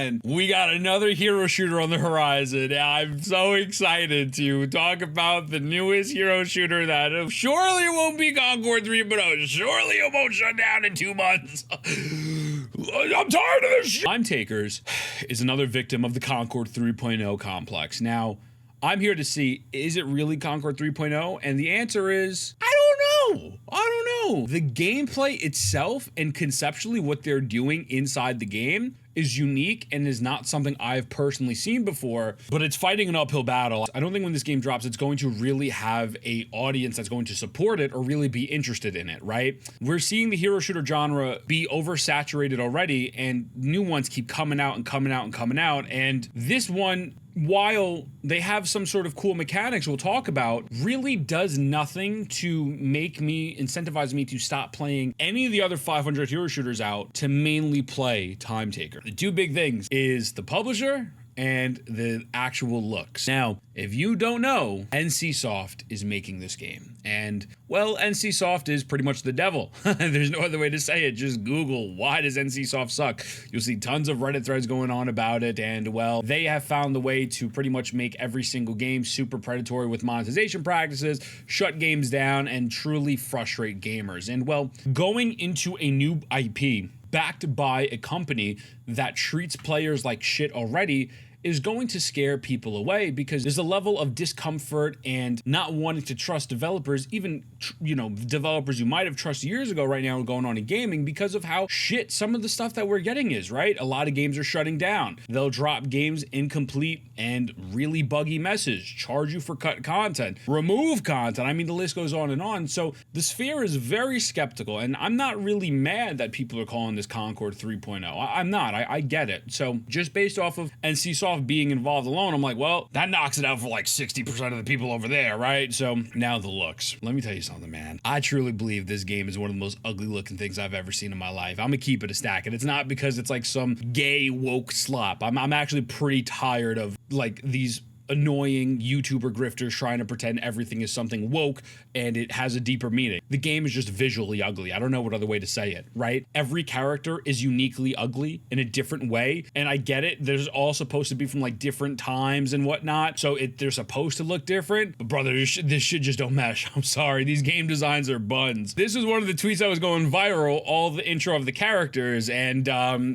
man, we got another hero shooter on the horizon. I'm so excited to talk about the newest hero shooter that surely it won't be Concord 3.0. Surely it won't shut down in 2 months. I'm tired of this shit. Time Takers is another victim of the Concord 3.0 complex. Now, I'm here to see, is it really Concord 3.0? And the answer is, I don't know. The gameplay itself and conceptually what they're doing inside the game is unique and is not something I've personally seen before, but it's fighting an uphill battle. I don't think when this game drops, it's going to really have a audience that's going to support it or really be interested in it, right? We're seeing the hero shooter genre be oversaturated already, and new ones keep coming out and coming out and coming out. And this one, while they have some sort of cool mechanics we'll talk about, really does nothing to incentivize me to stop playing any of the other 500 hero shooters out to mainly play Time Taker. The two big things is the publisher and the actual looks. Now, if you don't know, NCSoft is making this game. And, well, NCSoft is pretty much the devil. There's no other way to say it. Just Google, why does NCSoft suck? You'll see tons of Reddit threads going on about it. And, well, they have found the way to pretty much make every single game super predatory with monetization practices, shut games down, and truly frustrate gamers. And, well, going into a new IP backed by a company that treats players like shit already is going to scare people away, because there's a level of discomfort and not wanting to trust developers, even, developers you might have trusted years ago right now going on in gaming, because of how shit some of the stuff that we're getting is, right? A lot of games are shutting down. They'll drop games incomplete and really buggy message, charge you for cut content, remove content. I mean, the list goes on and on. So the sphere is very skeptical, and I'm not really mad that people are calling this Concord 3.0. I'm not. I get it. So just based off of NCSoft being involved alone, I'm like, well, that knocks it out for like 60% of the people over there, right? So now the looks. Let me tell you something, man. I truly believe this game is one of the most ugly looking things I've ever seen in my life. I'm gonna keep it a stack, and it's not because it's like some gay woke slop. I'm actually pretty tired of like these annoying YouTuber grifters trying to pretend everything is something woke and it has a deeper meaning. The game is just visually ugly. I don't know what other way to say it, right? Every character is uniquely ugly in a different way, and I get it. There's all supposed to be from like different times and whatnot, so they're supposed to look different, but brother, this shit just don't mesh. I'm sorry, these game designs are buns. This was one of the tweets that was going viral, all the intro of the characters, and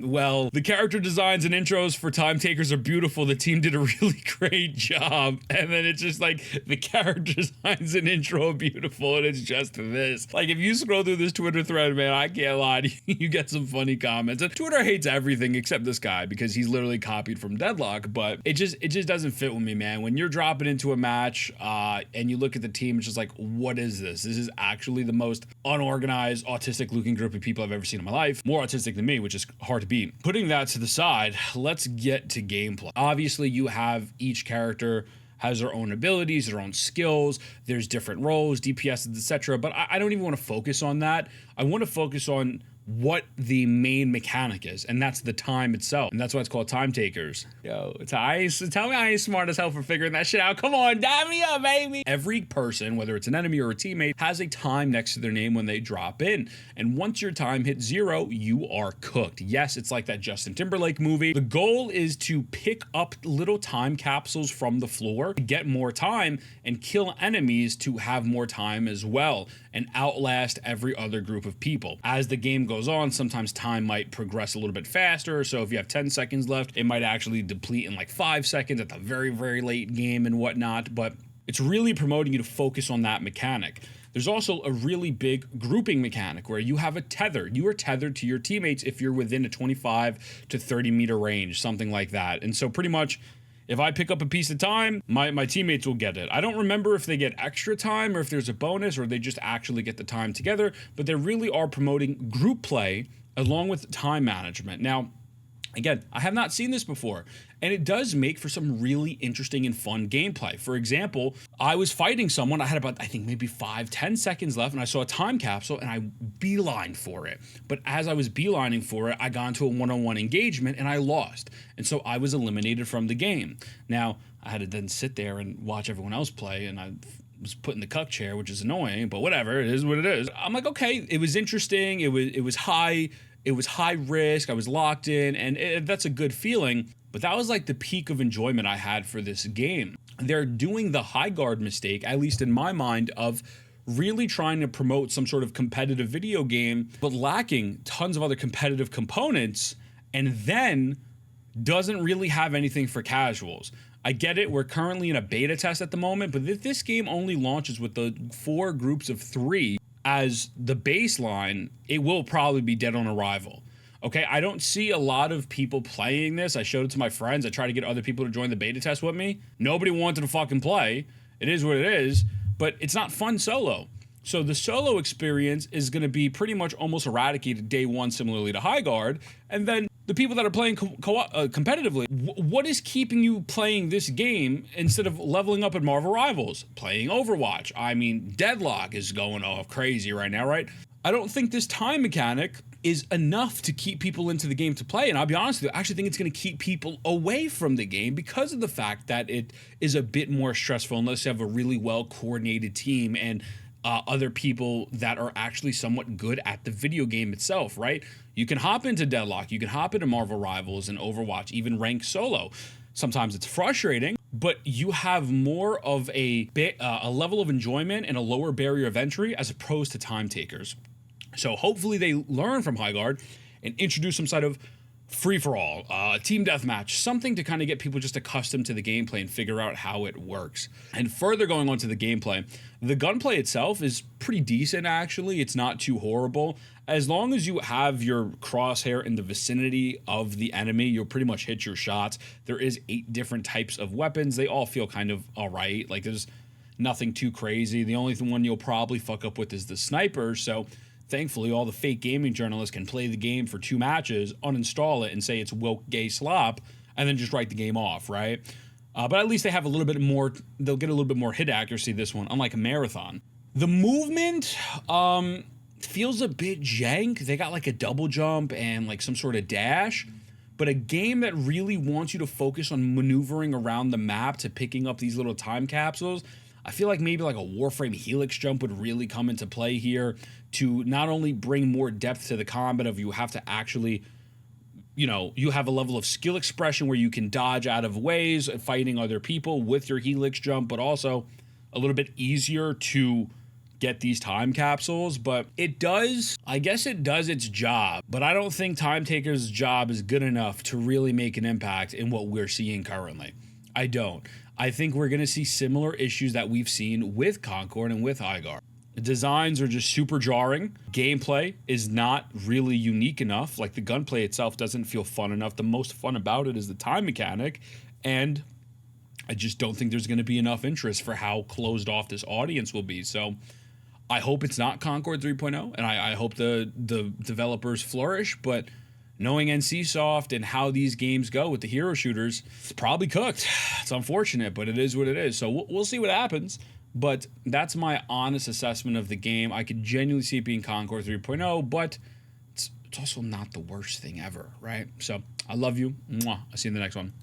well, the character designs and intros for Time Takers are beautiful. The team did a really great job, and then it's just like the character designs and intro are beautiful, and it's just this. Like, if you scroll through this Twitter thread, man, I can't lie to you, you get some funny comments. And Twitter hates everything except this guy, because he's literally copied from Deadlock, but it just doesn't fit with me, man. When you're dropping into a match and you look at the team, it's just like, what is this? This is actually the most unorganized, autistic looking group of people I've ever seen in my life. More autistic than me, which is hard to beat. Putting that to the side, let's get to gameplay. Obviously, you have each character has their own abilities, their own skills, there's different roles, DPS, etc. But I don't even want to focus on that. I want to focus on what the main mechanic is, and that's the time itself, and that's why it's called Time Takers. Yo, tell me I ain't smart as hell for figuring that shit out. Come on, dive me up, baby. Every person, whether it's an enemy or a teammate, has a time next to their name when they drop in, and once your time hits 0, you are cooked. Yes, it's like that Justin Timberlake movie. The goal is to pick up little time capsules from the floor to get more time and kill enemies to have more time as well, and outlast every other group of people. As the game goes on, sometimes time might progress a little bit faster, so if you have 10 seconds left, it might actually deplete in like 5 seconds at the very, very late game and whatnot, but it's really promoting you to focus on that mechanic. There's also a really big grouping mechanic where you have a tether. You are tethered to your teammates if you're within a 25 to 30 meter range, something like that. And so pretty much, if I pick up a piece of time, my teammates will get it. I don't remember if they get extra time or if there's a bonus or they just actually get the time together, but they really are promoting group play along with time management. Now, again, I have not seen this before, and it does make for some really interesting and fun gameplay. For example, I was fighting someone, I had about, I think maybe 5-10 seconds left, and I saw a time capsule, and I beelined for it. But as I was beelining for it, I got into a one-on-one engagement, and I lost. And so I was eliminated from the game. Now, I had to then sit there and watch everyone else play, and I was put in the cuck chair, which is annoying, but whatever, it is what it is. I'm like, okay, it was interesting, it was high It was high risk. I was locked in, and that's a good feeling. But that was like the peak of enjoyment I had for this game. They're doing the high guard mistake, at least in my mind, of really trying to promote some sort of competitive video game, but lacking tons of other competitive components, and then doesn't really have anything for casuals. I get it, we're currently in a beta test at the moment, but if this game only launches with the 4 groups of 3 as the baseline, it will probably be dead on arrival. Okay, I don't see a lot of people playing this. I showed it to my friends. I tried to get other people to join the beta test with me. Nobody wanted to fucking play. It is what it is, but it's not fun solo. So the solo experience is going to be pretty much almost eradicated day one, similarly to High Guard. And then the people that are playing competitively, what is keeping you playing this game instead of leveling up at Marvel Rivals, playing Overwatch? I mean, Deadlock is going off crazy right now, right? I don't think this time mechanic is enough to keep people into the game to play. And I'll be honest with you, I actually think it's going to keep people away from the game because of the fact that it is a bit more stressful unless you have a really well coordinated team and other people that are actually somewhat good at the video game itself, right? You can hop into Deadlock, you can hop into Marvel Rivals and Overwatch, even rank solo. Sometimes it's frustrating, but you have more of a level of enjoyment and a lower barrier of entry as opposed to time takers. So hopefully they learn from High Guard and introduce some sort of free-for-all, team deathmatch, something to kind of get people just accustomed to the gameplay and figure out how it works. And further going on to the gameplay, the gunplay itself is pretty decent, actually. It's not too horrible. As long as you have your crosshair in the vicinity of the enemy, you'll pretty much hit your shots. There is 8 different types of weapons. They all feel kind of all right. Like, there's nothing too crazy. The only one you'll probably fuck up with is the sniper, so thankfully, all the fake gaming journalists can play the game for 2 matches, uninstall it, and say it's woke gay slop, and then just write the game off, right? But at least they have a little bit more, they'll get a little bit more hit accuracy this one, unlike a marathon. The movement feels a bit jank. They got like a double jump and like some sort of dash, but a game that really wants you to focus on maneuvering around the map to picking up these little time capsules. I feel like maybe like a Warframe Helix jump would really come into play here to not only bring more depth to the combat of you have to actually, you know, you have a level of skill expression where you can dodge out of ways fighting other people with your Helix jump, but also a little bit easier to get these time capsules. But it does, I guess it does its job, but I don't think Time Taker's job is good enough to really make an impact in what we're seeing currently. I don't. I think we're going to see similar issues that we've seen with Concord and with High Guard. The designs are just super jarring. Gameplay is not really unique enough. Like, the gunplay itself doesn't feel fun enough. The most fun about it is the time mechanic. And I just don't think there's going to be enough interest for how closed off this audience will be. So I hope it's not Concord 3.0, and I hope the developers flourish. But knowing NCSoft and how these games go with the hero shooters, it's probably cooked. It's unfortunate, but it is what it is. So we'll see what happens. But that's my honest assessment of the game. I could genuinely see it being Concord 3.0, but it's also not the worst thing ever, right? So I love you. Mwah. I'll see you in the next one.